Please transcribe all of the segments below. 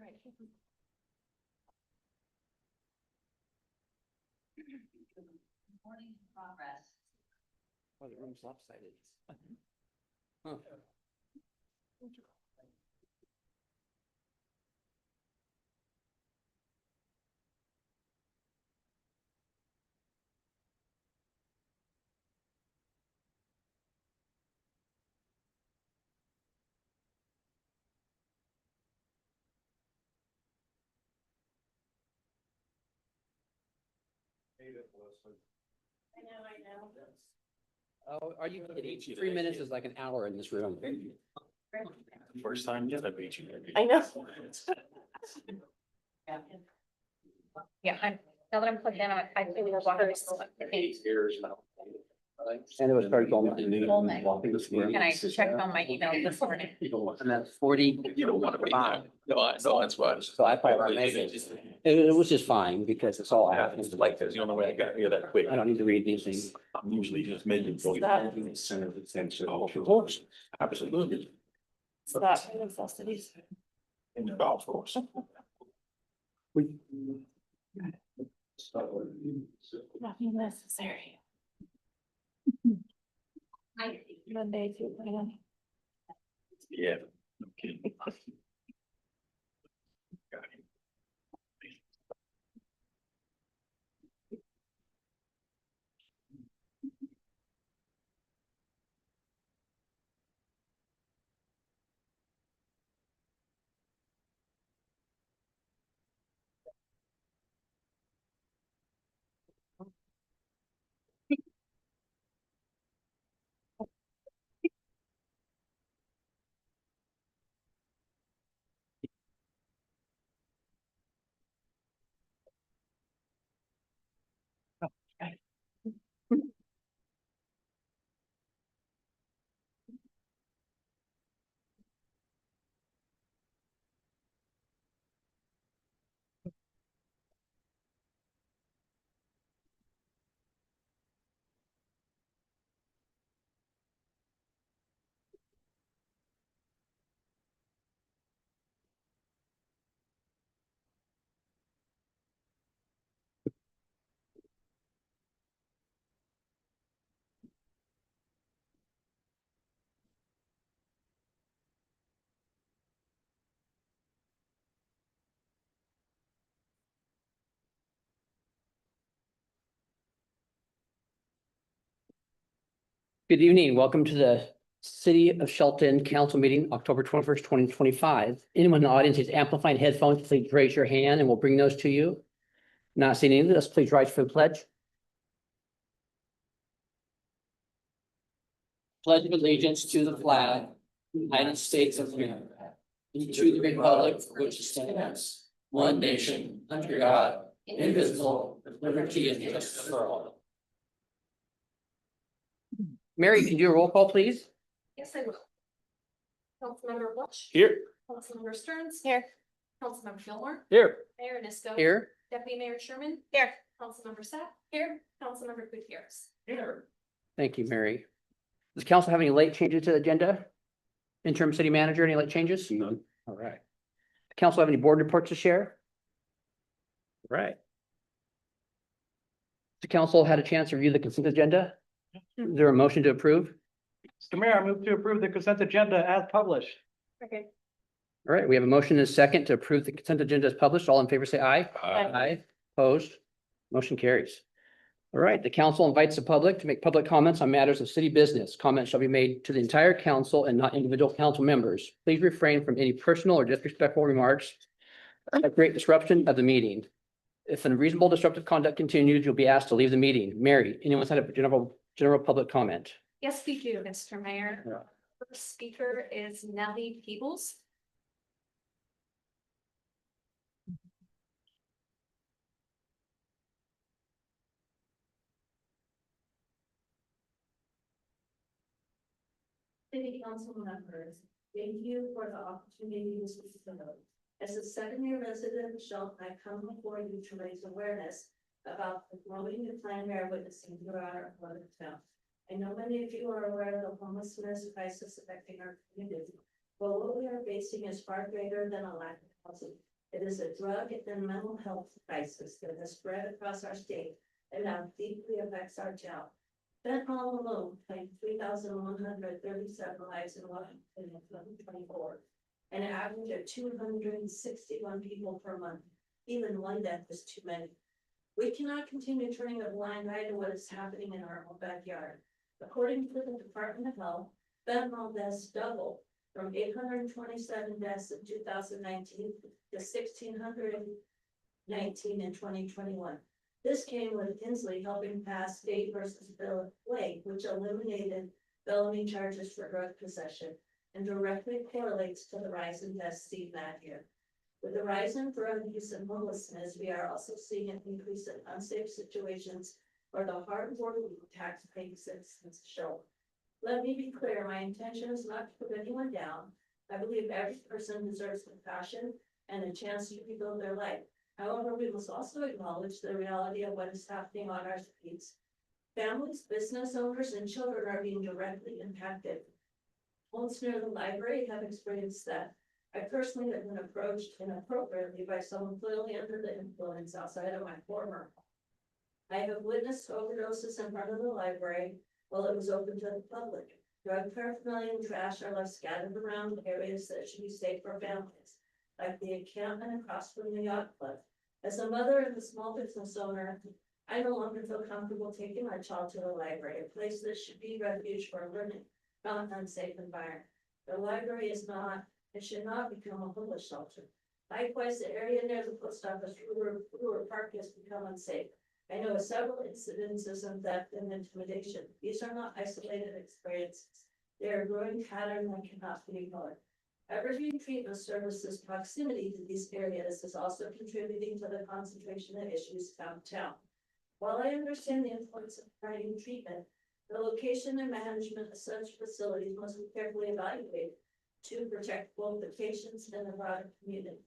Morning in progress. Oh, the room's lopsided. Huh. Oh, are you kidding? 3 minutes is like an hour in this room. First time yet I beat you. I know. Yeah, now that I'm plugged in, I feel the water. Years now. And it was very Goldman. And I checked on my email this morning. And that's 40. You don't want to be there. No, that's why. So I probably made it. It was just fine because it's all Yeah, happening. it's like this. The only way I got here that quick. I don't need to read these things. I'm usually just making. Stop. Oh, of course, absolutely. Stop necessities. In the golf course. Nothing necessary. Monday to plan. Yeah. No kidding. Got it. Good evening. Welcome to the City of Shelton Council Meeting, October 21st, 2025. Anyone in the audience is amplifying headphones, please raise your hand and we'll bring those to you. Not seeing any of this, please rise for the pledge. Pledge of allegiance to the flag, United States of America, and to the republic for which it stands, one nation, under God, indivisible, with liberty and justice for all. Mary, can you do a roll call, please? Yes, I will. Councilmember Welch. Here. Councilmember Stearns. Here. Councilmember Gilmore. Here. Mayor Nisco. Here. Deputy Mayor Sherman. Here. Councilmember Sapp. Here. Councilmember Gutierrez. Here. Thank you, Mary. Does council have any late changes to the agenda? Interim city manager, any late changes? None. All right. Council have any board reports to share? All right. The council had a chance to review the consent agenda. Is there a motion to approve? Mr. Mayor, I move to approve the consent agenda as published. Okay. All right, we have a motion and a second to approve the consent agenda as published. All in favor, say aye. Aye. Opposed? Motion carries. All right, the council invites the public to make public comments on matters of city business. Comments shall be made to the entire council and not individual council members. Please refrain from any personal or disrespectful remarks that create disruption of the meeting. If unreasonable disruptive conduct continues, you'll be asked to leave the meeting. Mary, anyone had a general public comment? Yes, we do, Mr. Mayor. Yeah. First speaker is Nellie Peebles. City Council members, thank you for the opportunity to speak tonight. As a second-year resident of Shelton, I come before you to raise awareness about the growing decline we are witnessing throughout our flooded town. I know many of you are aware of the homelessness crisis affecting our community, but what we are facing is far greater than a lack of housing. It is a drug and mental health crisis that has spread across our state and now deeply affects our town. Fentanyl alone claimed 3,137 lives in Washington in 2024, an average of 261 people per month. Even one death is too many. We cannot continue turning a blind eye to what is happening in our own backyard. According to the Department of Health, fentanyl deaths doubled from 827 deaths in 2019 to 1,619 in 2021. This came with Inslee helping pass state versus Blake, which eliminated felony charges for drug possession and directly correlates to the rise in deaths seen that year. With the rise in drug use and homelessness, we are also seeing an increase in unsafe situations where the hard-working tax-paying citizens show. Let me be clear, my intention is not to put anyone down. I believe every person deserves compassion and a chance to rebuild their life. However, we must also acknowledge the reality of what is happening on our streets. Families, business owners, and children are being directly impacted. Homes near the library have experienced that. I personally have been approached inappropriately by someone clearly under the influence outside of my former. I have witnessed overdoses in front of the library while it was open to the public. Drug paraphernalia and trash are left scattered around areas that should be safe for families, like the encampment across from the yacht club. As a mother and a small business owner, I no longer feel comfortable taking my child to the library, a place that should be refuge for learning, not an unsafe environment. The library is not, it should not become a homeless shelter. Likewise, the area near the post office, Brewer Park, has become unsafe. I know of several incidences of theft and intimidation. These are not isolated experiences. They are a growing pattern that cannot be ignored. Evergreen Treatment Services proximity to these areas is also contributing to the concentration of issues downtown. While I understand the importance of providing treatment, the location and management of such facilities must be carefully evaluated to protect both the patients and the broader community.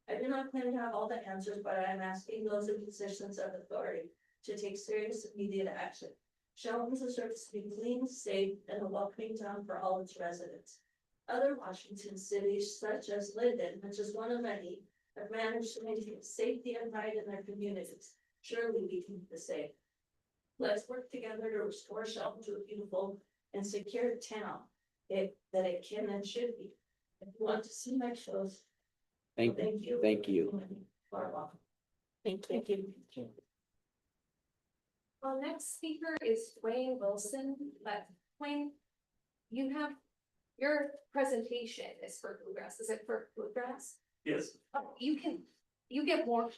I do not claim to have all the answers, but I am asking those in positions of authority to take serious immediate action. Shelton deserves to be clean, safe, and a welcoming town for all its residents. Other Washington cities, such as Linden, which is one of many, have managed to maintain safety and pride in their communities. Surely we can do the same. Let's work together to restore Shelton to a beautiful and secure town that it can and should be. If you want to see my shows, Thank you. Thank you. Far welcome. Thank you. Our next speaker is Dwayne Wilson, but Dwayne, you have, your presentation is for Bluegrass. Is it for Bluegrass? Yes. Oh, you get more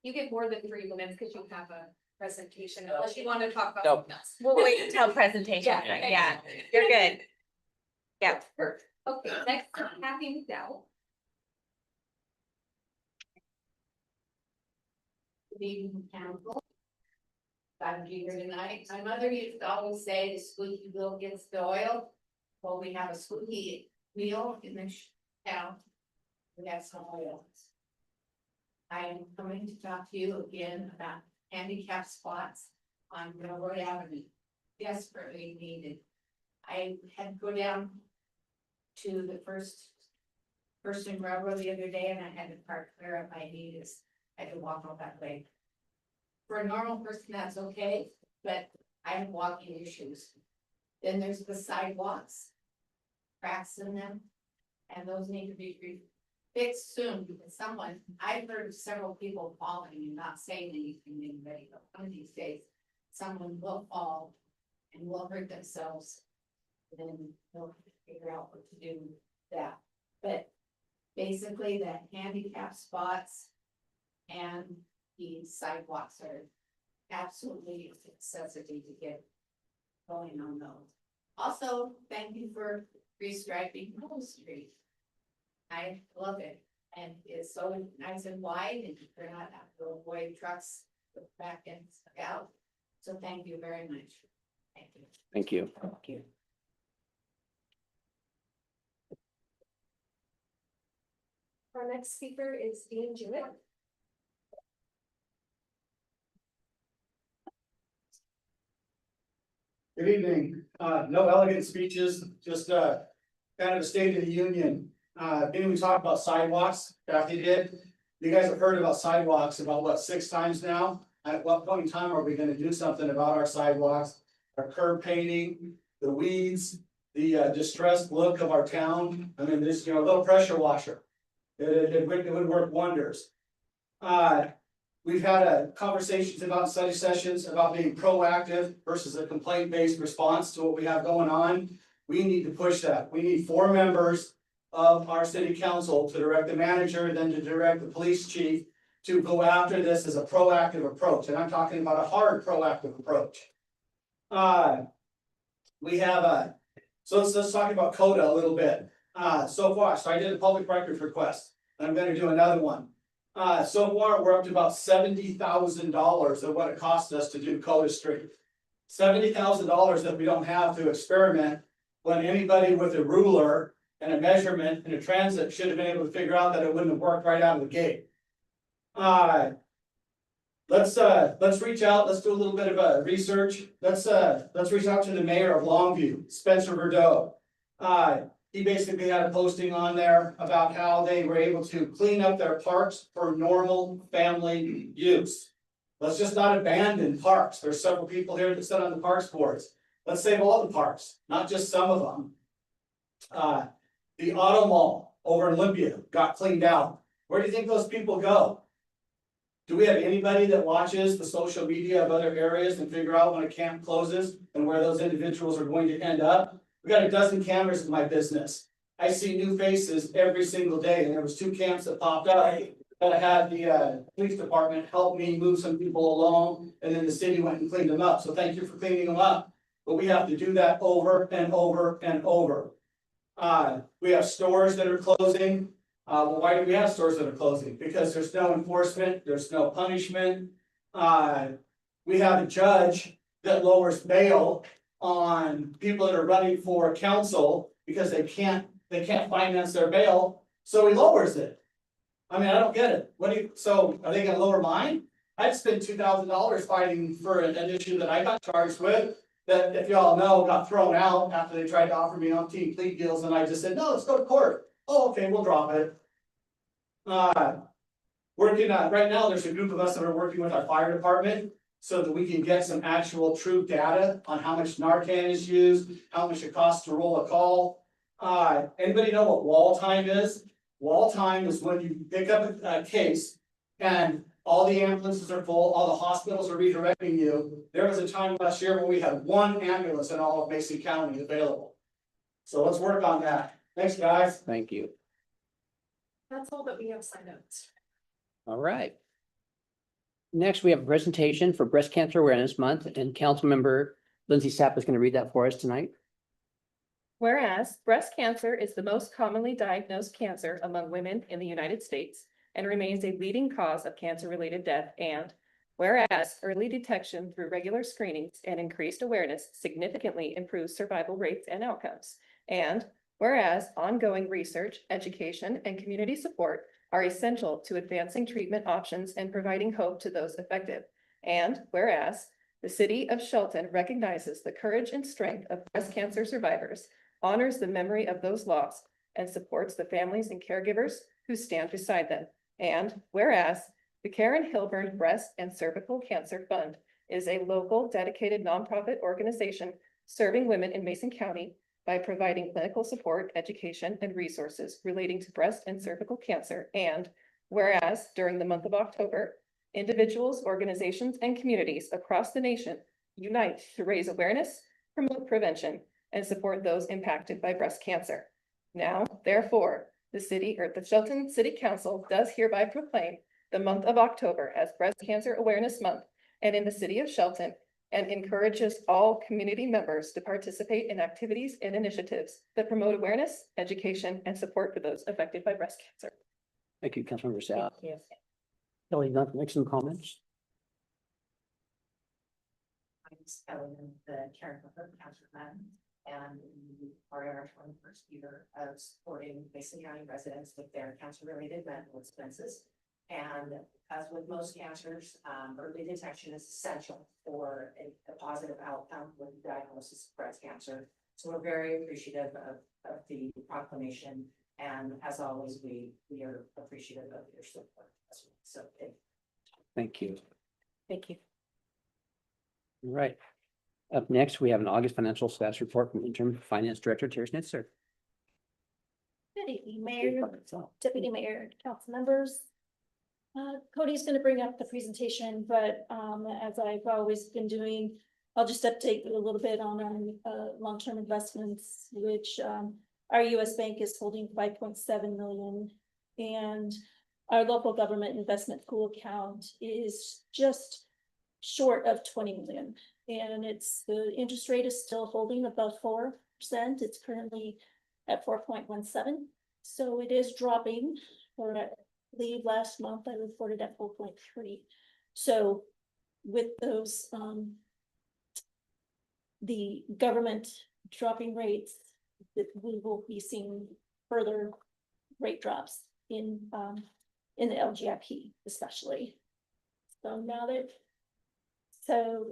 than 3 minutes because you have a presentation, unless you want to talk about No. something else. We'll wait until presentation. Yeah. Yeah, you're good. Yeah. Perfect. Okay, next, Kathy McDowell. Good evening, council. I'm here tonight. My mother used to always say the squeaky wheel gets the oil. Well, we have a squeaky wheel in this town. We have some oil. I am coming to talk to you again about handicap spots on Railroad Avenue. Desperately needed. I had to go down to the first in Railroad the other day and I had to park clear up my knees. I had to walk all that way. For a normal person, that's okay, but I have walking issues. Then there's the sidewalks, cracks in them, and those need to be fixed soon because I've heard of several people falling and not saying anything to anybody, but one of these days, someone will fall and will hurt themselves. And then they'll figure out what to do with that. But basically the handicap spots and the sidewalks are absolutely a necessity to get going on those. Also, thank you for restriping Wall Street. I love it, and it's so nice and wide, and you're not have to avoid trucks with back and out. So thank you very much. Thank you. Thank you. Thank you. Our next speaker is Dean Jewett. Good evening. No elegant speeches, just kind of a state of the union. Maybe we talk about sidewalks, Kathy did. You guys have heard about sidewalks about what, 6 times now? At what point in time are we gonna do something about our sidewalks, our curb painting, the weeds, the distressed look of our town? I mean, this, a little pressure washer. It would work wonders. We've had conversations about study sessions about being proactive versus a complaint-based response to what we have going on. We need to push that. We need 4 members of our city council to direct the manager, then to direct the police chief to go after this as a proactive approach, and I'm talking about a hard proactive approach. We have so let's talk about CODA a little bit. So far, I did a public records request, and I'm gonna do another one. So far, we're up to about $70,000 of what it cost us to do CODA Street. $70,000 that we don't have to experiment, when anybody with a ruler and a measurement and a transit should have been able to figure out that it wouldn't have worked right out of the gate. Let's reach out, let's do a little bit of a research. Let's reach out to the mayor of Longview, Spencer Bordeaux. He basically had a posting on there about how they were able to clean up their parks for normal family use. Let's just not abandon parks. There's several people here that sit on the parks boards. Let's save all the parks, not just some of them. The auto mall over in Olympia got cleaned out. Where do you think those people go? Do we have anybody that watches the social media of other areas and figure out when a camp closes and where those individuals are going to end up? We got a dozen cameras in my business. I see new faces every single day, and there was 2 camps that popped up. That I had the police department help me move some people along, and then the city went and cleaned them up. So thank you for cleaning them up. But we have to do that over and over and over. We have stores that are closing. Well, why do we have stores that are closing? Because there's no enforcement, there's no punishment. We have a judge that lowers bail on people that are running for council because they can't finance their bail, so he lowers it. I mean, I don't get it. So are they gonna lower mine? I'd spend $2,000 fighting for an issue that I got charged with, that, if y'all know, got thrown out after they tried to offer me umpteen plea deals, and I just said, no, let's go to court. Oh, okay, we'll drop it. Working on, right now, there's a group of us that are working with our fire department so that we can get some actual true data on how much Narcan is used, how much it costs to roll a call. Anybody know what wall time is? Wall time is when you pick up a case and all the ambulances are full, all the hospitals are redirecting you. There was a time last year when we had 1 ambulance in all of Mason County available. So let's work on that. Thanks, guys. Thank you. That's all that we have signed up. All right. Next, we have a presentation for Breast Cancer Awareness Month, and Councilmember Lindsay Sapp is going to read that for us tonight. Whereas breast cancer is the most commonly diagnosed cancer among women in the United States and remains a leading cause of cancer-related death, and whereas early detection through regular screenings and increased awareness significantly improves survival rates and outcomes, and whereas ongoing research, education, and community support are essential to advancing treatment options and providing hope to those affected, and whereas the city of Shelton recognizes the courage and strength of breast cancer survivors, honors the memory of those lost, and supports the families and caregivers who stand beside them. And whereas the Karen Hilburn Breast and Cervical Cancer Fund is a local dedicated nonprofit organization serving women in Mason County by providing clinical support, education, and resources relating to breast and cervical cancer. And whereas during the month of October, individuals, organizations, and communities across the nation unite to raise awareness, promote prevention, and support those impacted by breast cancer. Now, therefore, the Shelton City Council does hereby proclaim the month of October as Breast Cancer Awareness Month, and in the city of Shelton, and encourages all community members to participate in activities and initiatives that promote awareness, education, and support for those affected by breast cancer. Thank you, Councilmember Sapp. Thank you. Kelly, you want to make some comments? I'm Ellen, the Karen Hilburn Cancer Fund, and we are in our 21st year of supporting Mason County residents with their cancer-related medical expenses. And as with most cancers, early detection is essential for a positive outcome with the diagnosis of breast cancer. So we're very appreciative of the proclamation And as always, we are appreciative of your support. So, Thank you. Thank you. All right. Up next, we have an August financial status report from interim finance director Terry Schnitzer. Good evening, Mayor, Deputy Mayor, council members. Cody's gonna bring up the presentation, but as I've always been doing, I'll just update you a little bit on our long-term investments, which our US Bank is holding 5.7 million. And our local government investment pool account is just short of 20 million. And the interest rate is still holding above 4%. It's currently at 4.17. So it is dropping, or I believe last month I reported at 4.3. So with those, the government dropping rates, that we will be seeing further rate drops in the LGIP especially. So now that So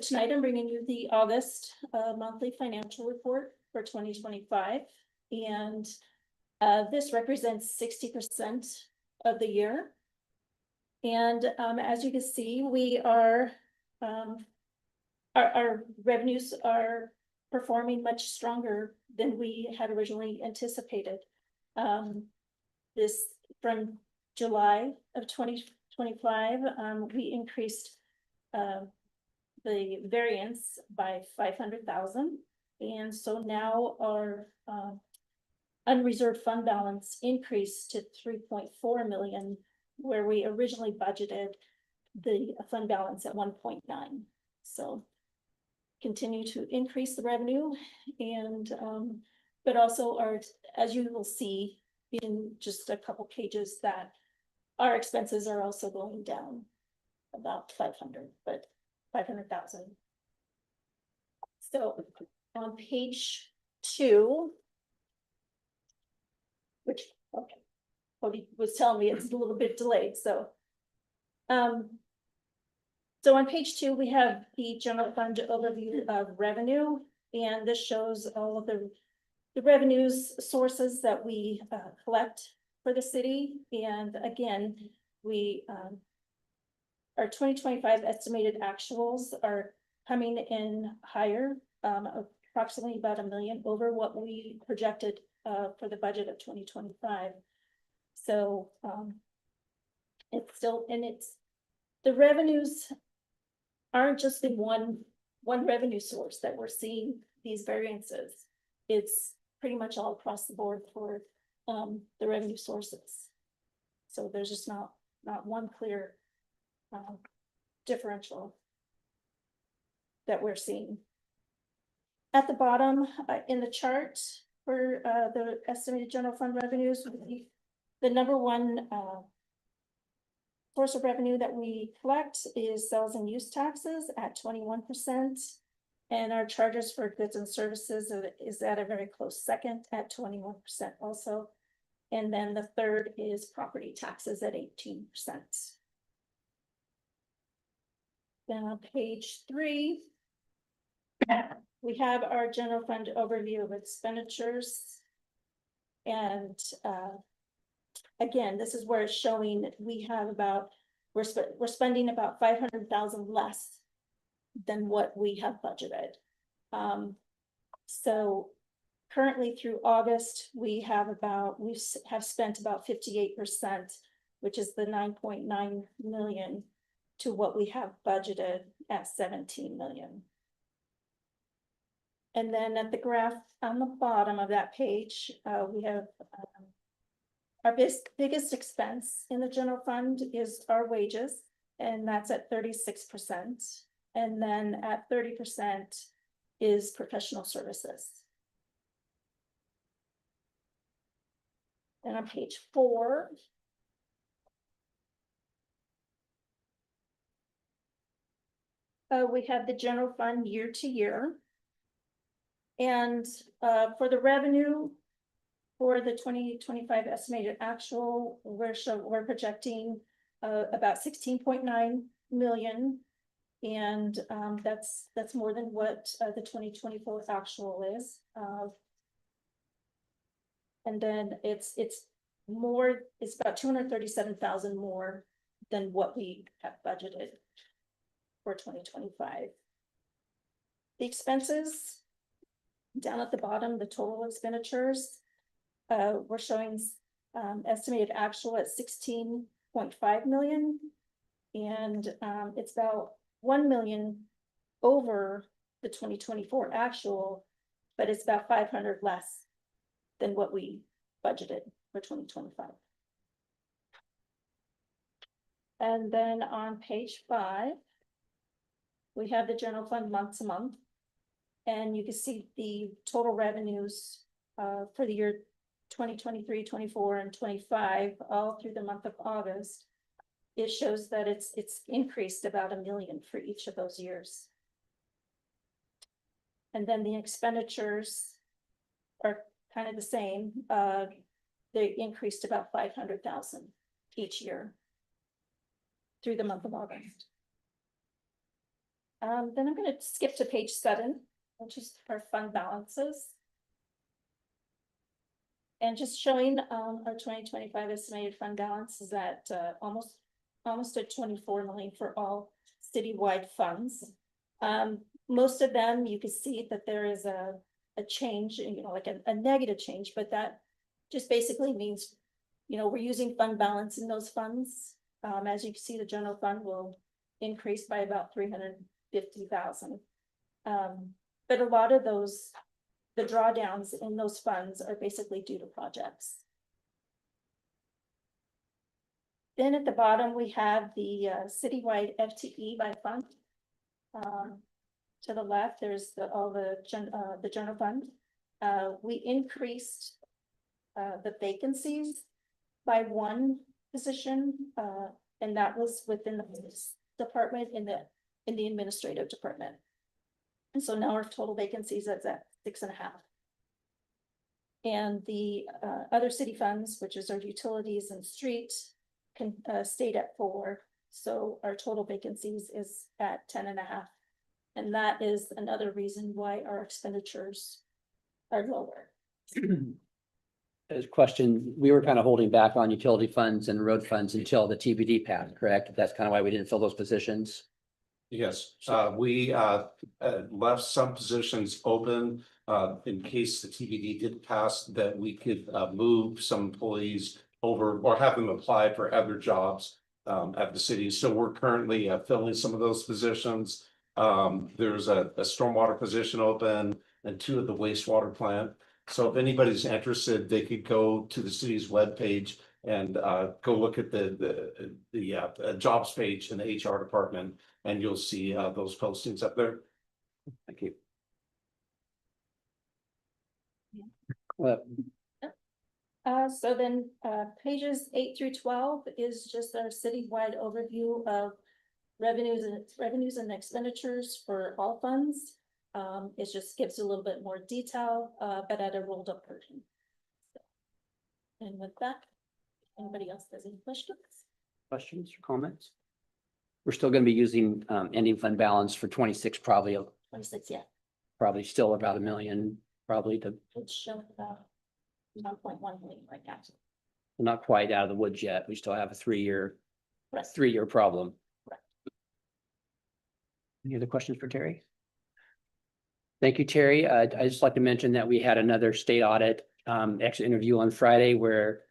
tonight I'm bringing you the August monthly financial report for 2025. And this represents 60% of the year. And as you can see, we are, our revenues are performing much stronger than we had originally anticipated. This from July of 2025, we increased the variance by 500,000. And so now our unreserved fund balance increased to 3.4 million, where we originally budgeted the fund balance at 1.9. So continue to increase the revenue, and but also as you will see in just a couple pages, that our expenses are also going down about 500,000. So on page 2, which, okay, Cody was telling me it's a little bit delayed, so. So on page 2, we have the general fund overview of revenue, and this shows all of the revenues sources that we collect for the city. And again, we our 2025 estimated actuals are coming in higher, approximately about $1 million over what we projected for the budget of 2025. So it's still, and the revenues aren't just in one revenue source that we're seeing these variances. It's pretty much all across the board for the revenue sources. So there's just not one clear differential that we're seeing. At the bottom in the chart for the estimated general fund revenues, the number one source of revenue that we collect is sales and use taxes at 21%. And our charges for goods and services is at a very close second at 21% also. And then the third is property taxes at 18%. Then on page 3, we have our general fund overview of expenditures. And again, this is where it's showing that we have we're spending about 500,000 less than what we have budgeted. So currently through August, we have spent about 58%, which is the 9.9 million, to what we have budgeted at 17 million. And then at the graph on the bottom of that page, we have our biggest expense in the general fund is our wages, and that's at 36%. And then at 30% is professional services. And on page 4, we have the general fund year to year. And for the revenue for the 2025 estimated actual, we're projecting about 16.9 million. And that's more than what the 2024 actual is. And then it's more, it's about 237,000 more than what we have budgeted for 2025. The expenses, down at the bottom, the total expenditures, we're showing estimated actual at 16.5 million. And it's about 1 million over the 2024 actual, but it's about 500 less than what we budgeted for 2025. And then on page 5, we have the general fund month to month. And you can see the total revenues for the year 2023, 24, and 25, all through the month of August. It shows that it's increased about 1 million for each of those years. And then the expenditures are kind of the same. They increased about 500,000 each year through the month of August. Then I'm going to skip to page 7, which is our fund balances. And just showing our 2025 estimated fund balance is at almost at 24 million for all citywide funds. Most of them, you can see that there is a change, like a negative change, but that just basically means, we're using fund balance in those funds. As you can see, the general fund will increase by about 350,000. But a lot of those, the drawdowns in those funds are basically due to projects. Then at the bottom, we have the citywide FTE by fund. To the left, there's the general fund. We increased the vacancies by 1 position, and that was within the police department in the administrative department. And so now our total vacancies is at 6.5. And the other city funds, which is our utilities and street, stayed at 4. So our total vacancies is at 10.5. And that is another reason why our expenditures are lower. As question, we were kind of holding back on utility funds and road funds until the TBD passed, correct? That's kind of why we didn't fill those positions. Yes, we left some positions open in case the TBD did pass, that we could move some employees over or have them apply for other jobs at the city. So we're currently filling some of those positions. There's a stormwater position open and 2 at the wastewater plant. So if anybody's interested, they could go to the city's webpage and go look at the jobs page in the HR department, and you'll see those postings up there. Thank you. Well, So then pages 8 through 12 is just our citywide overview of revenues and expenditures for all funds. It just gives a little bit more detail, but at a rolled up version. And with that, anybody else has any questions? Questions or comments? We're still going to be using ending fund balance for 26, probably 26, yeah. Probably still about 1 million, probably to It's showing about 1.1 million right now. not quite out of the woods yet. We still have a 3-year Right. problem. Correct. Any other questions for Terry? Thank you, Terry. I'd just like to mention that we had another state audit exit interview on Friday where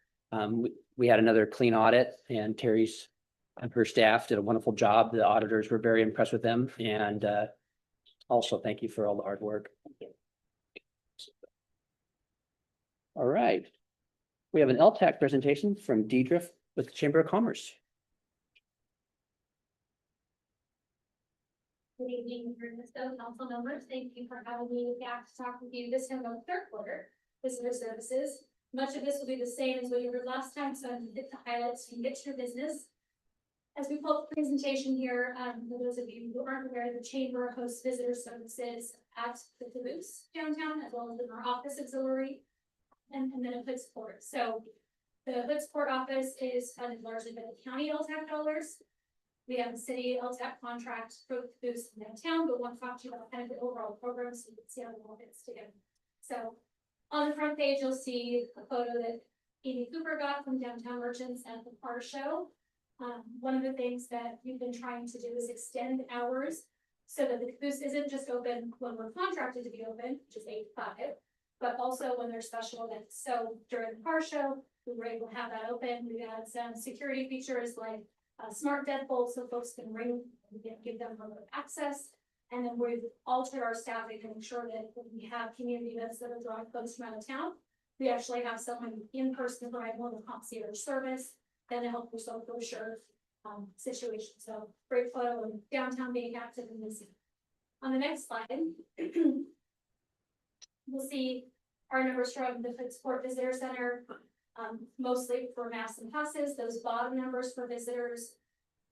we had another clean audit, and Terry's and her staff did a wonderful job. The auditors were very impressed with them, and also thank you for all the hard work. Thank you. All right. We have an LTAC presentation from Deidre with the Chamber of Commerce. Good evening, council members. Thank you for having me back to talk with you this time on the 3rd quarter visitor services. Much of this will be the same as what you heard last time, so I'm going to hit the highlights and get to your business. As we pull up the presentation here, for those of you who aren't aware, the Chamber hosts visitor services at the caboose downtown, as well as in our office auxiliary and then a hood support. So the hood support office is funded largely by the county LTAC dollars. We have a city LTAC contract for the caboose downtown, but want to talk to you about kind of the overall program so you can see how it all fits together. So On the front page, you'll see a photo that Amy Cooper got from Downtown Merchants at the car show. One of the things that we've been trying to do is extend hours so that the caboose isn't just open when we're contracted to be open, which is 8 to 5, but also when there's special events. So during the car show, we were able to have that open. We had some security features like smart deadbolt so folks can ring, give them remote access. And then we've altered our staffing to make sure that when we have community events that are drawing folks from out of town, we actually have someone in person provide more of a concierge service than a help yourself brochure situation. So great photo of downtown being active and busy. On the next slide, we'll see our numbers from the Food Sport Visitor Center, mostly for mass and passes. Those bottom numbers for visitors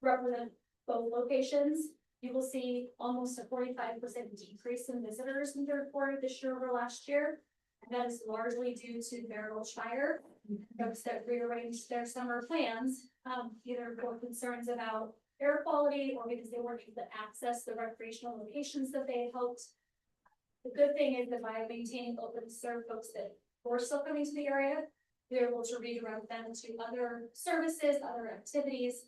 represent both locations. You will see almost a 45% decrease in visitors in third quarter this year over last year. And that is largely due to the Bear Gulch Fire. Folks that rearranged their summer plans, either for concerns about air quality or because they weren't able to access the recreational locations that they had hoped. The good thing is that by maintaining open to serve folks that were still coming to the area, we were able to redirect them to other services, other activities.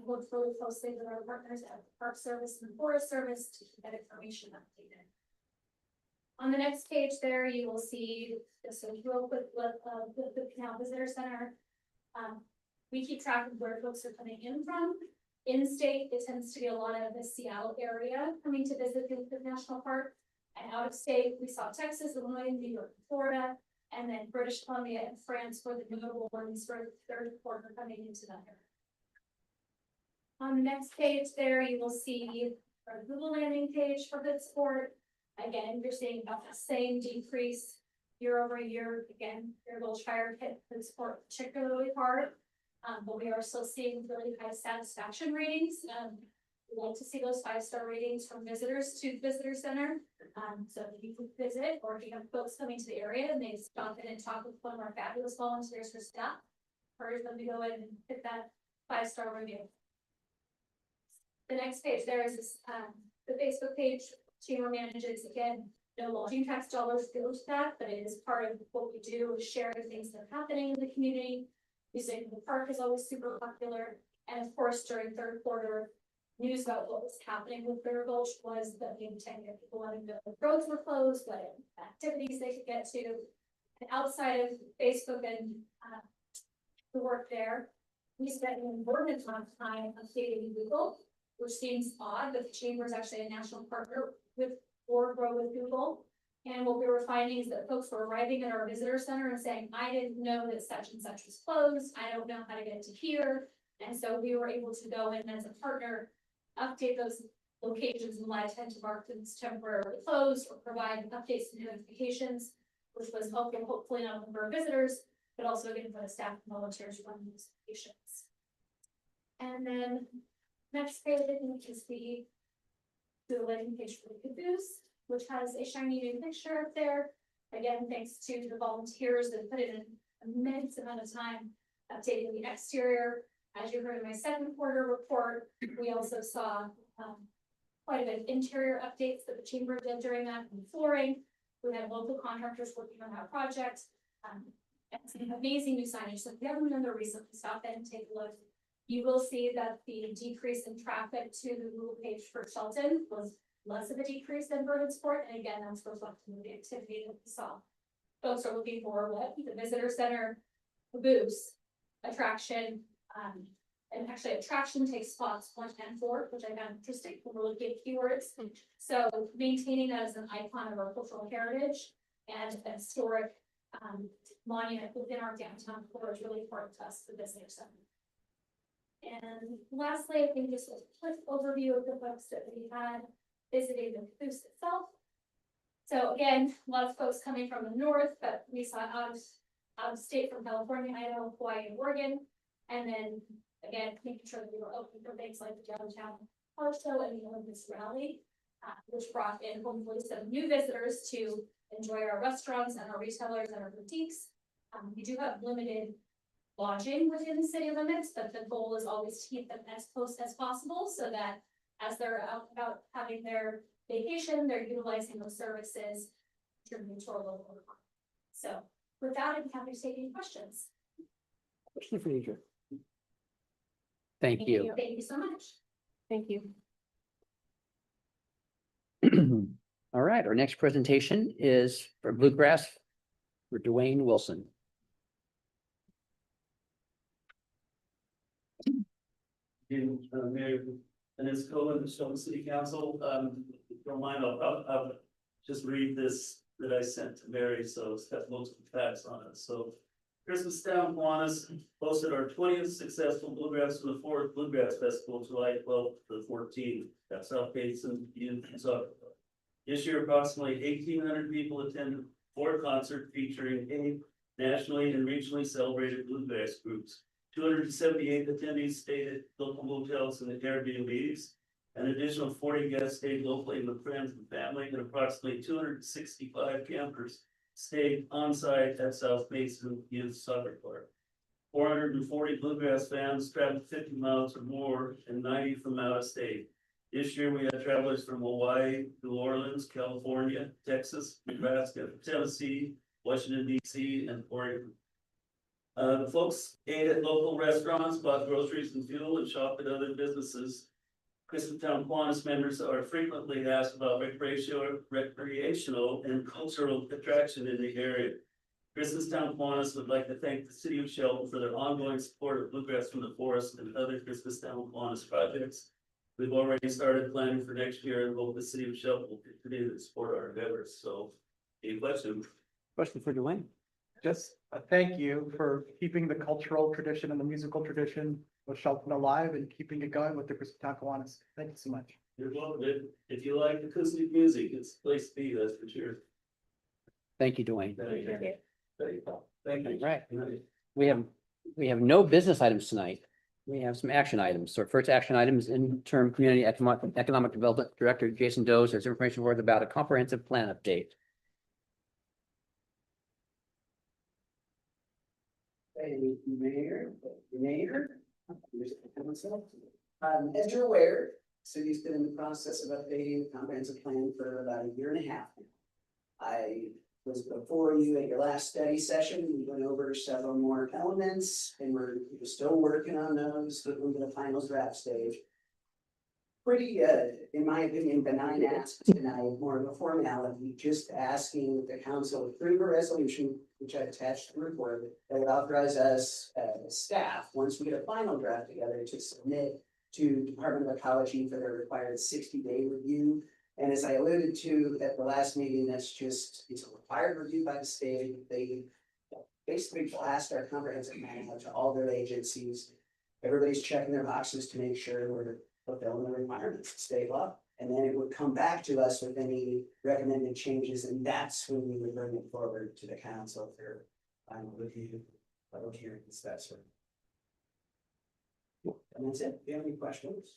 Worked really closely with our partners at the Park Service and the Forest Service to keep that information updated. On the next page there, you will see just a real quick look of the Canal Visitor Center. We keep track of where folks are coming in from. In-state, it tends to be a lot of the Seattle area coming to visit the national park. And out of state, we saw Texas, Illinois, New York, Florida, and then British Columbia and France were the notable ones for the third quarter coming into that area. On the next page there, you will see our Google landing page for Food Sport. Again, you're seeing about the same decrease year over year. Again, Bear Gulch Fire hit Food Sport particularly hard, but we are still seeing really high satisfaction ratings. We like to see those 5-star ratings from visitors to the visitor center. So if you can visit or if you have folks coming to the area and they stop in and talk with one of our fabulous volunteers or staff, encourage them to go in and hit that 5-star review. The next page there is this, the Facebook page Chamber manages. Again, no lodging tax dollars go to that, but it is part of what we do, is share the things that are happening in the community. We say the park is always super popular, and of course during third quarter, news about what was happening with Bear Gulch was that the intent of people wanting to know the roads were closed, what activities they could get to. And outside of Facebook and the work there, we spent an inordinate amount of time updating Google, which seems odd, but the Chamber is actually a national partner with or grow with Google. And what we were finding is that folks were arriving at our visitor center and saying, I didn't know that such and such was closed. I don't know how to get to here. And so we were able to go in as a partner, update those locations in live tent markets temporarily closed or provide updates and notifications, which was helping hopefully not only for our visitors, but also again for the staff and volunteers running those locations. And then next page, I think, is the landing page for the caboose, which has a shiny new picture up there. Again, thanks to the volunteers that put in an immense amount of time updating the exterior. As you heard in my second quarter report, we also saw quite a bit of interior updates that the Chamber did during that, and flooring. We had local contractors working on that project. And some amazing new signage. So if you haven't been there recently, stop in and take a look. You will see that the decrease in traffic to the Google page for Shelton was less of a decrease than Food Sport. And again, that's reflecting the activity that we saw. Folks are looking for what the visitor center, caboose, attraction, and actually attraction takes spots 1 and 4, which I found interesting when we're looking at keywords. So maintaining that as an icon of our cultural heritage and a historic monument within our downtown core is really important to us, the visitor center. And lastly, I think just a quick overview of the folks that we had visiting the caboose itself. So again, a lot of folks coming from the north, but we saw out of state from California, Idaho, Hawaii, and Oregon. And then again, making sure that we were open for things like the downtown car show and the Olympus rally, which brought in hopefully some new visitors to enjoy our restaurants and our retailers and our boutiques. We do have limited lodging within the city limits, but the goal is always to keep them as close as possible so that as they're out about having their vacation, they're utilizing those services contributing to our local economy. So with that, I'm happy to take any questions. Question for you. Thank you. Thank you so much. Thank you. All right, our next presentation is for Bluegrass for Dwayne Wilson. Mayor, and it's Colin, Shelton City Council, if you don't mind, I'll just read this that I sent to Mary, so it's got multiple facts on it, so. Christmas Town Kiwanis hosted our 20th successful Bluegrass to the Forest Bluegrass Festival, July 12th to the 14th, at South Basin Youth Soccer Club. This year, approximately 1,800 people attended for a concert featuring 8 nationally and regionally celebrated bluegrass groups. 278 attendees stayed at local hotels and Airbnbs. An additional 40 guests stayed locally with friends and family, and approximately 265 campers stayed on site at South Basin Youth Soccer Club. 440 bluegrass fans traveled 50 miles or more, and 90 from out of state. This year, we had travelers from Hawaii, New Orleans, California, Texas, Nebraska, Tennessee, Washington, D.C., and Oregon. The folks ate at local restaurants, bought groceries and fuel, and shopped at other businesses. Christmas Town Kiwanis members are frequently asked about recreational and cultural attraction in the area. Christmas Town Kiwanis would like to thank the city of Shelton for their ongoing support of Bluegrass from the Forest and other Christmas Town Kiwanis projects. We've already started planning for next year and hope the city of Shelton will continue to support our endeavors. So, any questions? Question for Dwayne. Just a thank you for keeping the cultural tradition and the musical tradition of Shelton alive and keeping it going with the Christmas Town Kiwanis. Thank you so much. You're welcome. If you like acoustic music, it's the place to be, that's for sure. Thank you, Dwayne. Thank you. Thank you. All right. We have no business items tonight. We have some action items. So our first action item is interim community economic development director Jason Does. There's information worth about a comprehensive plan update. Hey, Mayor. As you're aware, city's been in the process of updating the comprehensive plan for about 1.5 years now. I was before you at your last study session. We went over several more elements and we're still working on those, but we're in the final draft stage. Pretty, in my opinion, benign ask tonight, more of a formality, just asking the council to approve a resolution, which I attached to the report, that would authorize us, staff, once we get a final draft together, to submit to Department of Ecology for their required 60-day review. And as I alluded to at the last meeting, it's a required review by the state. They basically blast our comprehensive plan out to all their agencies. Everybody's checking their boxes to make sure we're fulfilling the requirements of state law. And then it would come back to us with any recommended changes, and that's when we would bring it forward to the council for final review, public hearings, that sort of. And that's it. Do you have any questions?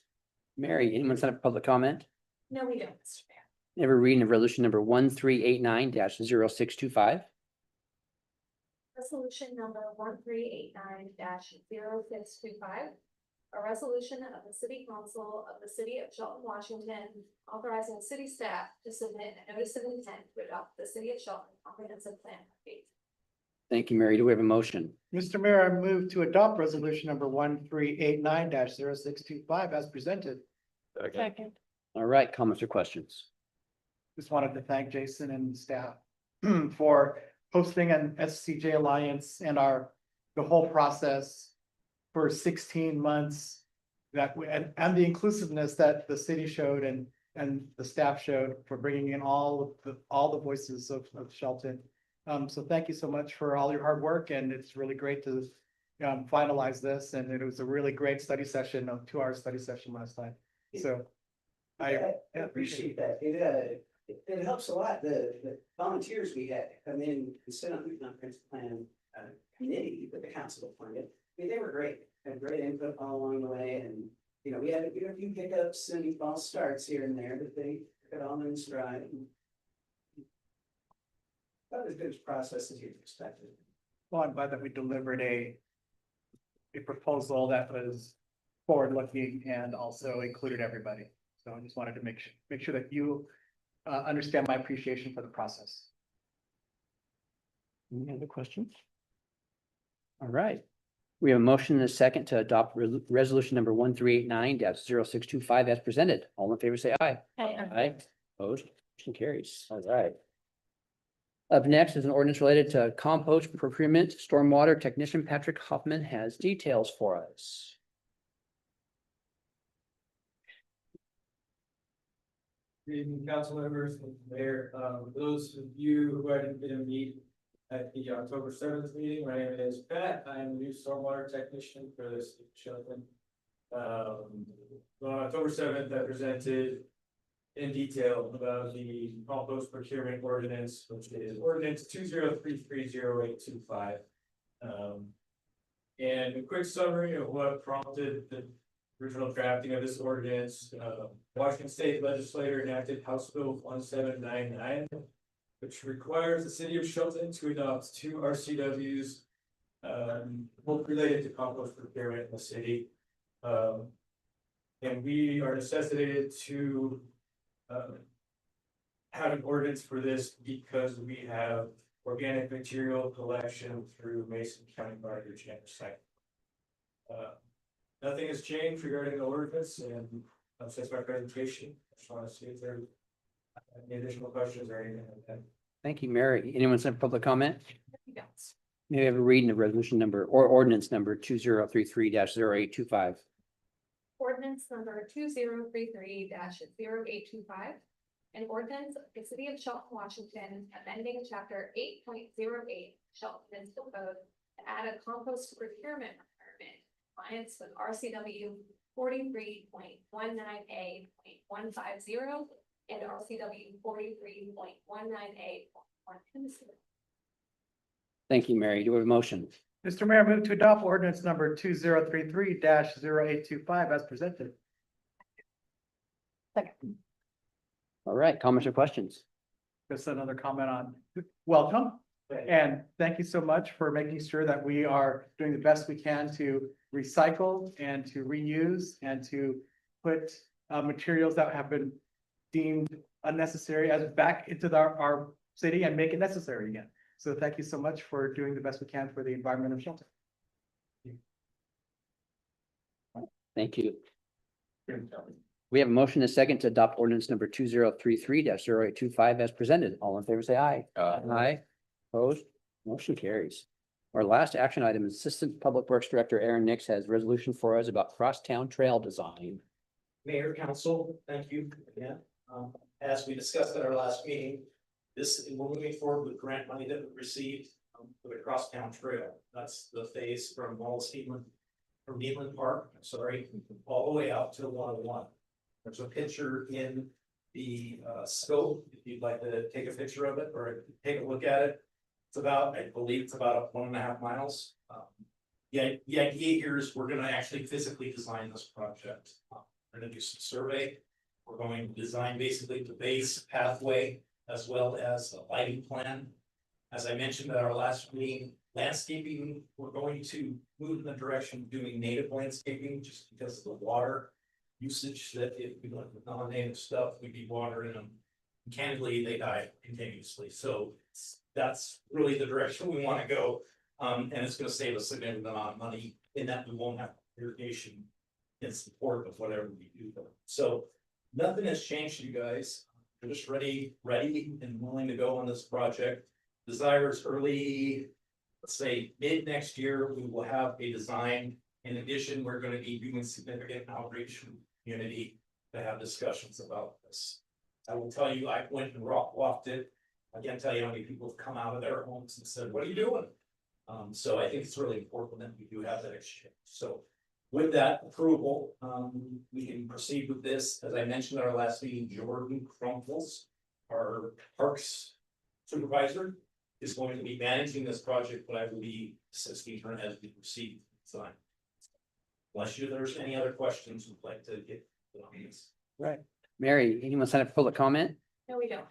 Mary, anyone set up public comment? No, we don't, Mr. Mayor. Ever reading of resolution number 1389-0625? Resolution number 1389-0625. A resolution of the City Council of the City of Shelton, Washington, authorizing city staff to submit a notice of intent to adopt the City of Shelton comprehensive plan update. Thank you, Mary. Do we have a motion? Mr. Mayor, I move to adopt resolution number 1389-0625 as presented. Second. All right, comments or questions? Just wanted to thank Jason and staff for hosting an SCJ Alliance and the whole process for 16 months and the inclusiveness that the city showed and the staff showed for bringing in all the voices of Shelton. So thank you so much for all your hard work, and it's really great to finalize this. And it was a really great study session, a 2-hour study session last time. So I appreciate that. It helps a lot. The volunteers we had come in and sit on the comprehensive plan committee that the council appointed. I mean, they were great, had great input all along the way, and we had a few hiccups and false starts here and there, but they took it all in stride. That was as good a process as you expected. Well, I'm glad that we delivered a proposal that was forward-looking and also included everybody. So I just wanted to make sure that you understand my appreciation for the process. Any other questions? All right. We have a motion and a second to adopt resolution number 1389-0625 as presented. All in favor, say aye. Aye. Opposed, motion carries. All right. Up next is an ordinance related to compost procurement. Stormwater technician Patrick Hoffman has details for us. Good evening, council members, Mayor, those of you who I didn't get to meet at the October 7th meeting, my name is Pat, I am the new stormwater technician for the city of Shelton. On October 7th, I presented in detail about the compost procurement ordinance, which is ordinance 20330825. And a quick summary of what prompted the original drafting of this ordinance. Washington State Legislature enacted House Bill 1799, which requires the city of Shelton to adopt 2 RCWs, both related to compost procurement in the city. And we are necessitated to have an ordinance for this because we have organic material collection through Mason County Garbage and Recycling. Nothing has changed regarding the ordinance, and that's my presentation. I just want to see if there are any additional questions or anything like that. Thank you, Mary. Anyone send public comment? May we have a reading of resolution number or ordinance number 2033-0825? Ordinance number 2033-0825. An ordinance of the city of Shelton, Washington, amending chapter 8.08 Shelton Municipal Code to add a compost procurement requirement in compliance with RCW 43.19A.150 and RCW 43.19A.110. Thank you, Mary. Do we have a motion? Mr. Mayor, move to adopt ordinance number 2033-0825 as presented. All right, comments or questions? Just another comment on welcome. And thank you so much for making sure that we are doing the best we can to recycle and to reuse and to put materials that have been deemed unnecessary as back into our city and make it necessary again. So thank you so much for doing the best we can for the environment of Shelton. Thank you. We have a motion and a second to adopt ordinance number 2033-0825 as presented. All in favor, say aye. Aye. Opposed? Motion carries. Our last action item, Assistant Public Works Director Aaron Nix has resolution for us about crosstown trail design. Mayor, council, thank you again. As we discussed at our last meeting, we're moving forward with grant money that we received for the crosstown trail. That's the phase from Needland Park, all the way out to 101. There's a picture in the scope, if you'd like to take a picture of it or take a look at it. It's about, I believe it's about 1.5 miles. The idea here is we're gonna actually physically design this project. We're gonna do some survey. We're going to design basically the base pathway as well as a lighting plan. As I mentioned at our last meeting, landscaping, we're going to move in the direction of doing native landscaping just because of the water usage that if we went with non-native stuff, we'd be watering them. Candidly, they die continuously. So that's really the direction we want to go. And it's going to save us a significant amount of money in that we won't have irrigation in support of whatever we do. So nothing has changed, you guys. We're just ready and willing to go on this project. Desires early, let's say mid next year, we will have a design. In addition, we're going to be doing significant outreach from the community to have discussions about this. I will tell you, I went and walked it. I can't tell you how many people have come out of their homes and said, what are you doing? So I think it's really important that we do have that exchange. So with that approval, we can proceed with this. As I mentioned at our last meeting, Jordan Crumples, our parks supervisor, is going to be managing this project, but I will be assisting her as we proceed. So unless there's any other questions we'd like to get on this. Right. Mary, anyone sign up for public comment? No, we don't.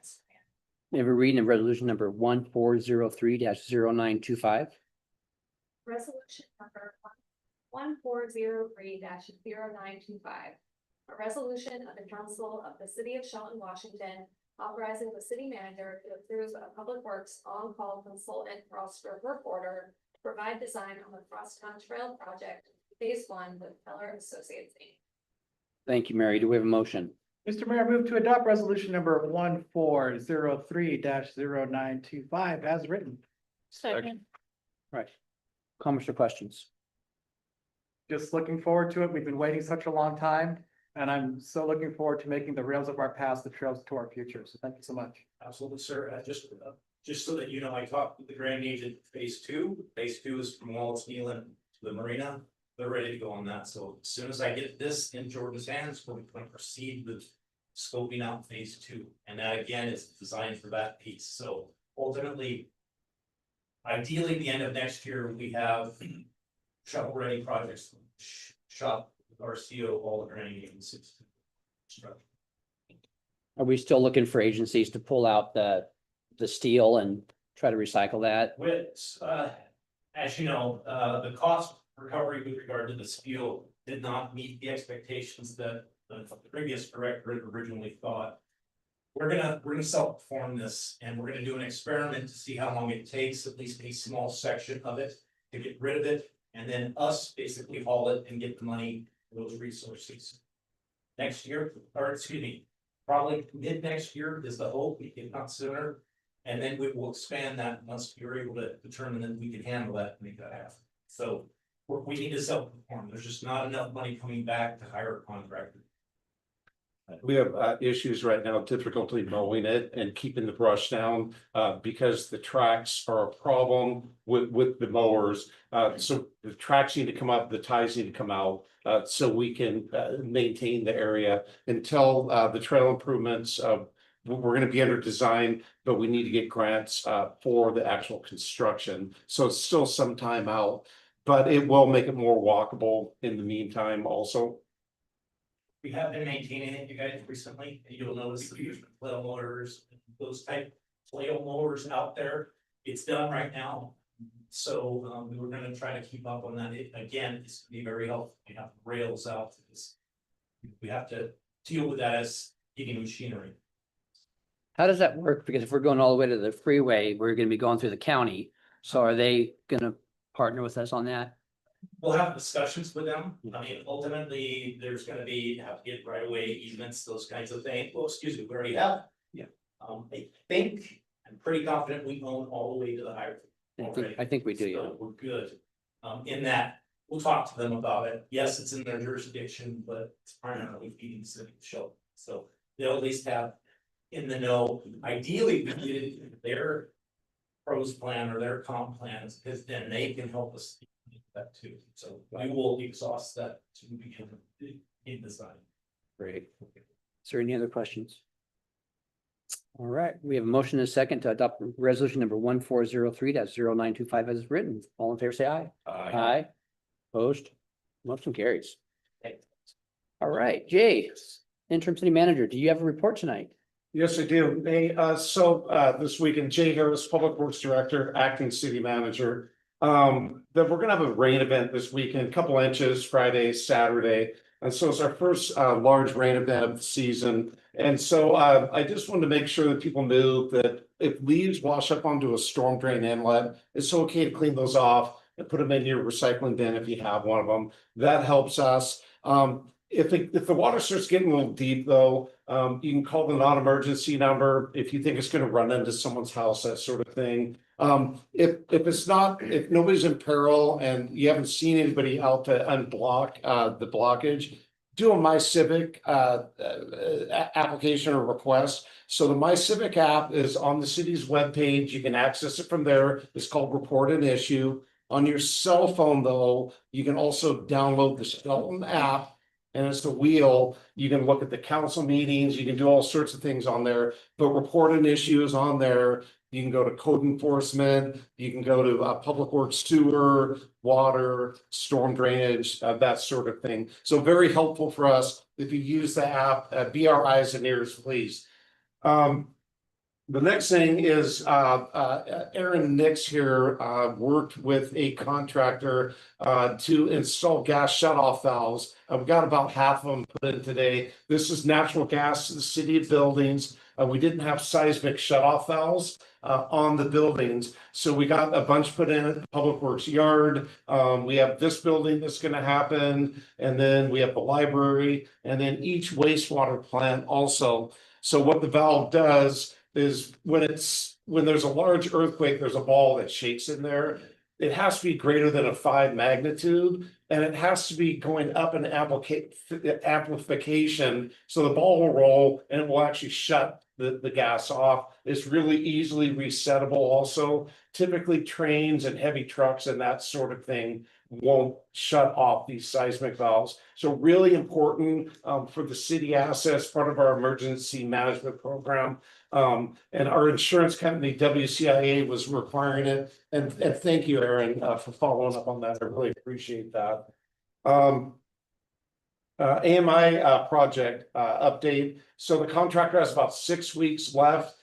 We have a reading of resolution number 1403-0925. Resolution number 1403-0925. A resolution of the council of the city of Shelton, Washington, authorizing the city manager to approve a public works on-call consultant cross work order, to provide design on the Crosstown Trail project, phase 1 with Keller Associates Inc. Thank you, Mary. Do we have a motion? Mr. Mayor, move to adopt resolution number 1403-0925 as written. Second. Right. Comments or questions? Just looking forward to it. We've been waiting such a long time, and I'm so looking forward to making the rails of our past the trails to our future. So thank you so much. Absolutely, sir. Just so that you know, I talked with the grant agent phase 2. Phase 2 is from Wallace Nealon to the marina. They're ready to go on that. So as soon as I get this in Jordan's hands, we're going to proceed with scoping out phase 2. And that again is designed for that piece. So ultimately, ideally, the end of next year, we have shovel ready projects, shop, RCO, all the grant agencies. Are we still looking for agencies to pull out the steel and try to recycle that? With, as you know, the cost recovery with regard to the steel did not meet the expectations that the previous director had originally thought. We're gonna self-perform this, and we're gonna do an experiment to see how long it takes, at least a small section of it, to get rid of it, and then us basically haul it and get the money for those resources. Next year, or excuse me, probably mid next year is the hope, if not sooner. And then we will expand that once you're able to determine that we can handle that and make that happen. So we need to self-perform. There's just not enough money coming back to hire a contractor. We have issues right now, difficulty mowing it and keeping the brush down because the tracks are a problem with the mowers. So the tracks need to come up, the ties need to come out so we can maintain the area until the trail improvements. We're going to be under design, but we need to get grants for the actual construction. So it's still some time out, but it will make it more walkable in the meantime also. We have been maintaining it, you guys, recently, and you'll notice that there's been flail mowers, those type flail mowers out there. It's done right now. So we were gonna try to keep up on that. Again, it's gonna be very helpful. We have rails out. We have to deal with that as heating machinery. How does that work? Because if we're going all the way to the freeway, we're gonna be going through the county. So are they gonna partner with us on that? We'll have discussions with them. I mean, ultimately, there's gonna be, have to get right away easements, those kinds of things. Well, excuse me, we already have. Yeah. I think, I'm pretty confident we own all the way to the highway. I think we do, yeah. So we're good. In that, we'll talk to them about it. Yes, it's in their jurisdiction, but it's primarily feeding the city of Shelton. So they'll at least have in the know. Ideally, we get it in their pros plan or their comp plans, because then they can help us that too. So we will exhaust that to begin in design. Great. Is there any other questions? All right, we have a motion and a second to adopt resolution number 1403-0925 as written. All in favor, say aye. Aye. Opposed? Motion carries. All right, Jay, interim city manager, do you have a report tonight? Yes, I do. This weekend, Jay Harris, Public Works Director, Acting City Manager. That we're gonna have a rain event this weekend, couple inches, Friday, Saturday. And so it's our first large rain event of the season. And so I just wanted to make sure that people knew that if leaves wash up onto a storm drain inlet, it's okay to clean those off and put them in your recycling bin if you have one of them. That helps us. If the water starts getting a little deep though, you can call the non-emergency number if you think it's gonna run into someone's house, that sort of thing. If nobody's in peril and you haven't seen anybody out to unblock the blockage, do a My Civic application or request. So the My Civic app is on the city's webpage. You can access it from there. It's called Report an Issue. On your cell phone though, you can also download the Shelton app. And it's the wheel. You can look at the council meetings, you can do all sorts of things on there, but Report an Issue is on there. You can go to code enforcement, you can go to public works, sewer, water, storm drainage, that sort of thing. So very helpful for us if you use the app, be our eyes and ears, please. The next thing is Aaron Nix here worked with a contractor to install gas shutoff valves. We've got about half of them put in today. This is natural gas to the city of buildings. we didn't have seismic shutoff valves on the buildings. So we got a bunch put in at the Public Works yard. We have this building that's gonna happen, and then we have the library, and then each wastewater plant also. So what the valve does is when there's a large earthquake, there's a ball that shakes in there. It has to be greater than a 5 magnitude, and it has to be going up an amplification. So the ball will roll and it will actually shut the gas off. It's really easily resettable also. Typically trains and heavy trucks and that sort of thing won't shut off these seismic valves. So really important for the city assets, part of our emergency management program. And our insurance company, WCIA, was requiring it. And thank you, Aaron, for following up on that. I really appreciate that. AMI project update. So the contractor has about 6 weeks left.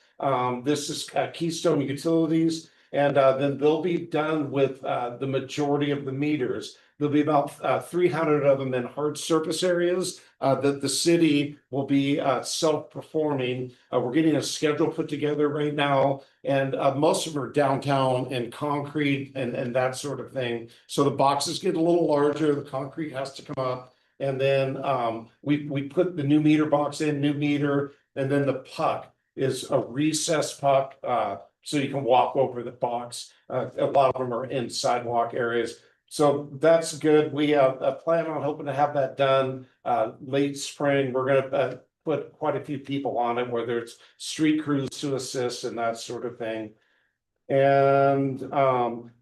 This is Keystone Utilities, and then they'll be done with the majority of the meters. There'll be about 300 of them in hard surface areas that the city will be self-performing. We're getting a schedule put together right now, and most of them are downtown and concrete and that sort of thing. So the boxes get a little larger, the concrete has to come up. And then we put the new meter box in, new meter, and then the puck is a recessed puck, so you can walk over the box. A lot of them are in sidewalk areas. So that's good. We plan on hoping to have that done late spring. We're gonna put quite a few people on it, whether it's street crews to assist and that sort of thing. And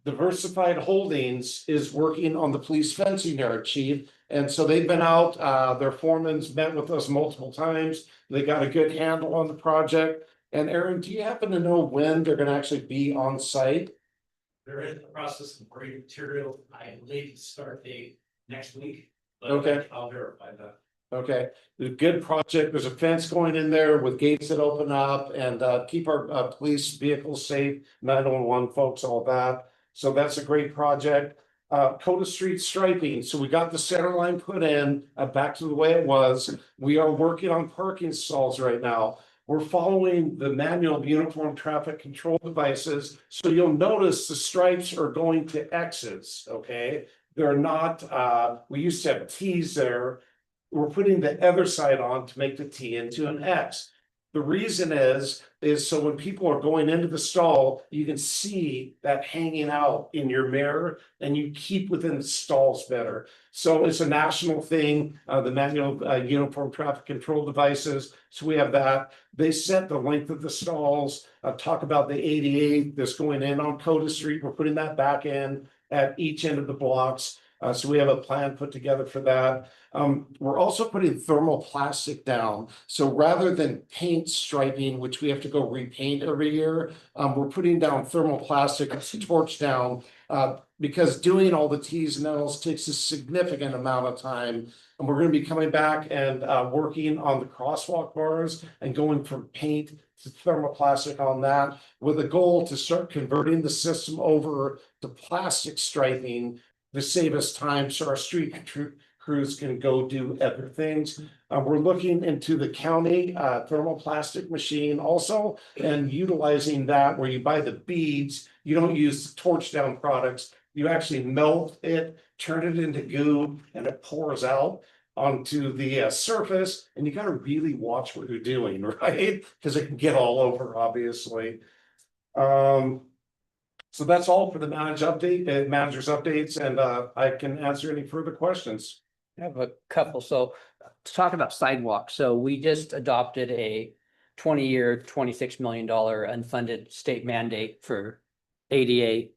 Diversified Holdings is working on the police fencing yard, chief. And so they've been out, their foreman's met with us multiple times. They got a good handle on the project. And Aaron, do you happen to know when they're gonna actually be on site? They're in the process of grading material. I believe the start date next week. But Okay. I'll verify that. Okay, a good project. There's a fence going in there with gates that open up and keep our police vehicles safe, 911 folks, all that. So that's a great project. Coda Street striping. So we got the center line put in, back to the way it was. We are working on parking stalls right now. We're following the manual of uniform traffic control devices. So you'll notice the stripes are going to X's, okay? They're not, we used to have T's there. We're putting the other side on to make the T into an X. The reason is so when people are going into the stall, you can see that hanging out in your mirror and you keep within the stalls better. So it's a national thing, the manual uniform traffic control devices. So we have that. They set the length of the stalls, talk about the ADA that's going in on Coda Street. We're putting that back in at each end of the blocks. So we have a plan put together for that. We're also putting thermoplastic down. So rather than paint striping, which we have to go repaint every year, we're putting down thermoplastic, it's torch down, because doing all the T's and L's takes a significant amount of time. And we're going to be coming back and working on the crosswalk bars and going from paint to thermoplastic on that, with a goal to start converting the system over to plastic striping to save us time so our street crews can go do other things. We're looking into the county thermoplastic machine also, and utilizing that where you buy the beads, you don't use torch down products. You actually melt it, turn it into goo, and it pours out onto the surface. And you got to really watch what you're doing, right? Because it can get all over, obviously. So that's all for the manager's updates, and I can answer any further questions. I have a couple. So to talk about sidewalks. So we just adopted a 20-year, $26 million unfunded state mandate for ADA,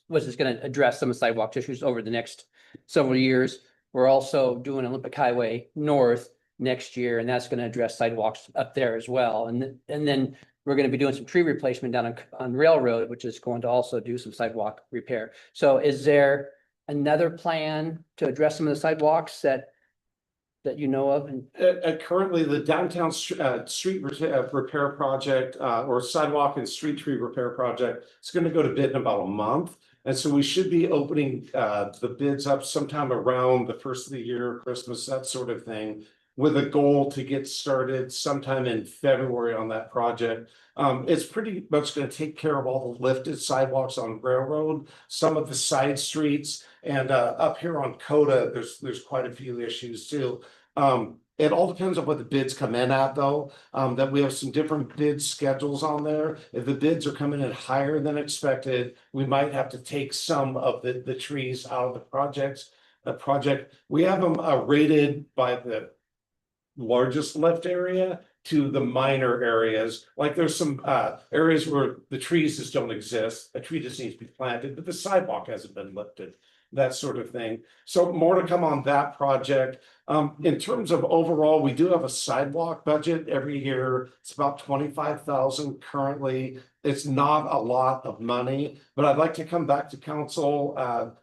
which is going to address some of the sidewalk issues over the next several years. We're also doing Olympic Highway North next year, and that's going to address sidewalks up there as well. And then we're going to be doing some tree replacement down on Railroad, which is going to also do some sidewalk repair. So is there another plan to address some of the sidewalks that you know of? And currently, the downtown street repair project or sidewalk and street tree repair project is going to go to bid in about a month. And so we should be opening the bids up sometime around the first of the year, Christmas, that sort of thing. with a goal to get started sometime in February on that project. It's pretty much gonna take care of all the lifted sidewalks on Railroad, some of the side streets, and up here on Coda, there's quite a few issues too. It all depends on what the bids come in at, though, that we have some different bid schedules on there. If the bids are coming in higher than expected, we might have to take some of the trees out of the project. We have them rated by the largest lift area to the minor areas. Like there's some areas where the trees just don't exist. A tree just needs to be planted, but the sidewalk hasn't been lifted, that sort of thing. So more to come on that project. In terms of overall, we do have a sidewalk budget every year. It's about 25,000 currently. It's not a lot of money, but I'd like to come back to council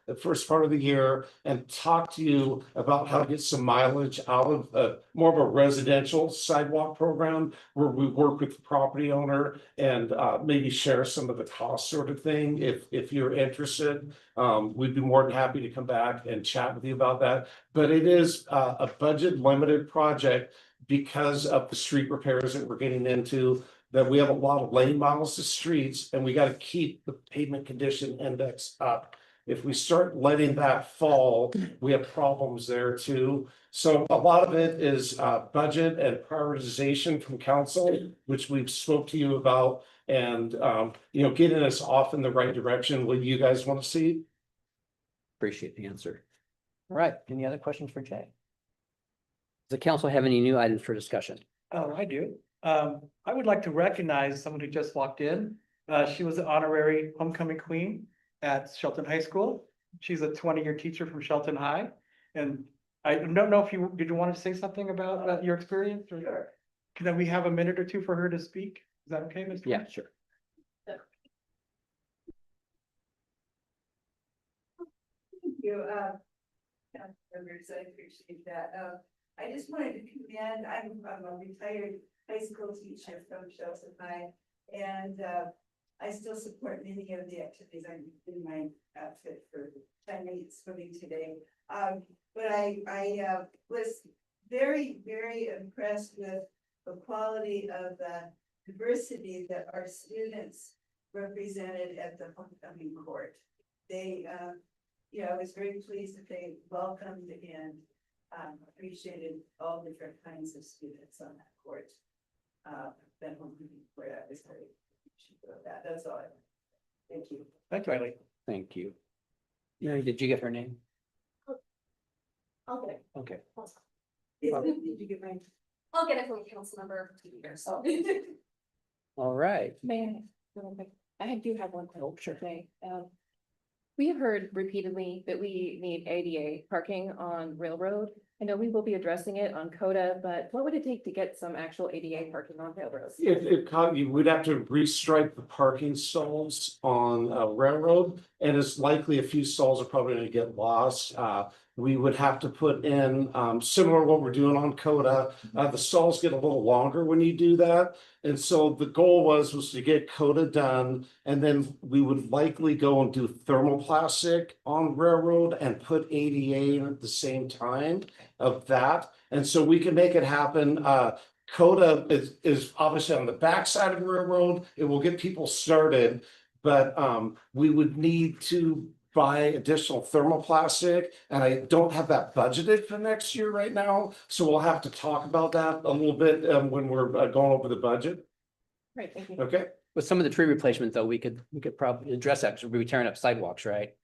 the first part of the year and talk to you about how to get some mileage out of more of a residential sidewalk program where we work with the property owner and maybe share some of the cost sort of thing. If you're interested, we'd be more than happy to come back and chat with you about that. But it is a budget limited project because of the street repairs that we're getting into, that we have a lot of lane miles to streets and we got to keep the pavement condition index up. If we start letting that fall, we have problems there too. So a lot of it is budget and prioritization from council, which we've spoke to you about, and getting us off in the right direction. What you guys want to see? Appreciate the answer. All right, any other questions for Jay? Does the council have any new items for discussion? Oh, I do. I would like to recognize someone who just walked in. She was the honorary homecoming queen at Shelton High School. She's a 20-year teacher from Shelton High. And I don't know if did you want to say something about your experience? Or sure. Can we have a minute or two for her to speak? Is that okay, Mr. Yeah, sure. Thank you, members, I appreciate that. I just wanted to commend, I'm a retired high school teacher from Shelton High, and I still support many of the activities. I'm in my outfit for 10 minutes swimming today. But I was very, very impressed with the quality of the diversity that our students represented at the homecoming court. They, I was very pleased that they welcomed and appreciated all different kinds of students on that court. That homecoming court, I was very appreciative of that. That's all. Thank you. Thank you, Eileen. Thank you. Mary, did you get her name? I'll get it. Okay. Did you get my? I'll get it from council member. All right. I do have one question today. We have heard repeatedly that we need ADA parking on Railroad. I know we will be addressing it on Coda, but what would it take to get some actual ADA parking on Railroad? You would have to restripe the parking stalls on Railroad, and it's likely a few stalls are probably going to get lost. We would have to put in similar to what we're doing on Coda. The stalls get a little longer when you do that. And so the goal was to get Coda done, and then we would likely go and do thermoplastic on Railroad and put ADA in at the same time of that. And so we can make it happen. Coda is obviously on the backside of Railroad. It will get people started, but we would need to buy additional thermoplastic, and I don't have that budgeted for next year right now. So we'll have to talk about that a little bit when we're going over the budget. Right, thank you. Okay. With some of the tree replacement though, we could probably address that because we'll be tearing up sidewalks, right?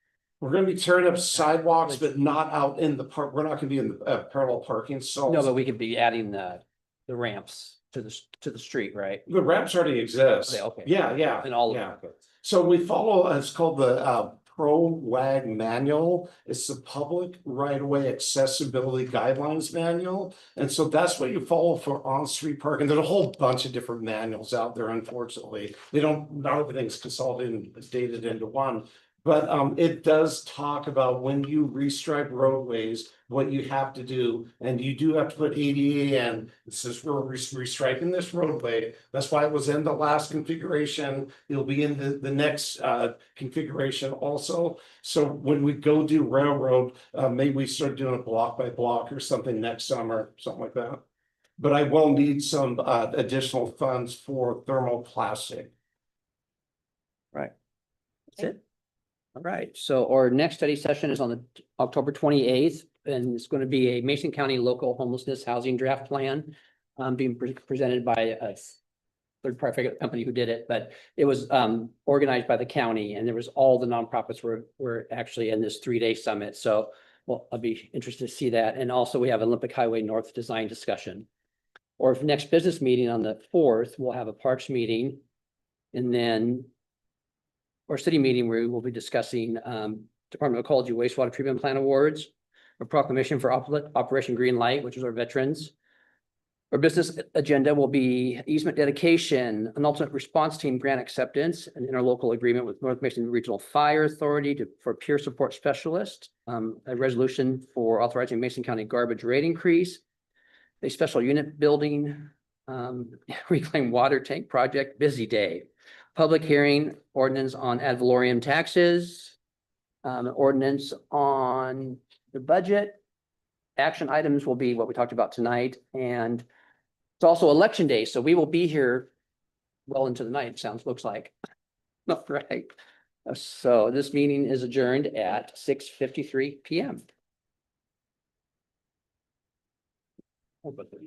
We're gonna be tearing up sidewalks, but not out in the park. We're not gonna be in the parallel parking stalls. No, but we could be adding the ramps to the street, right? The ramps already exist. Okay. Yeah. And all of Yeah. them. So we follow, it's called the ProWag manual. It's the public right-of-way accessibility guidelines manual. And so that's what you follow for on-street parking. There's a whole bunch of different manuals out there, unfortunately. Not everything's consolidated and dated into one. But it does talk about when you restripe roadways, what you have to do, and you do have to put ADA in. It says we're restriping this roadway. That's why it was in the last configuration. It'll be in the next configuration also. So when we go do railroad, maybe we start doing it block by block or something next summer, something like that. But I will need some additional funds for thermoplastic. Right. That's it. All right, so our next study session is on the October 28th, and it's going to be a Mason County Local Homelessness Housing Draft Plan. Being presented by a third party, I forget the company who did it, but it was organized by the county, and there was all the nonprofits were actually in this 3-day summit. So well, I'll be interested to see that. And also we have Olympic Highway North design discussion. Or if next business meeting on the 4th, we'll have a parks meeting, and then or city meeting where we will be discussing Department of Ecology wastewater treatment plant awards, a proclamation for Operation Green Light, which is our veterans. Our business agenda will be easement dedication, an alternate response team grant acceptance, an interlocal agreement with North Mason Regional Fire Authority for peer support specialist, a resolution for authorizing Mason County garbage rate increase, a special unit building, reclaimed water tank project, busy day. Public hearing, ordinance on ad valorem taxes, ordinance on the budget. Action items will be what we talked about tonight, and it's also election day, so we will be here well into the night, looks like. All right. So this meeting is adjourned at 6:53 p.m.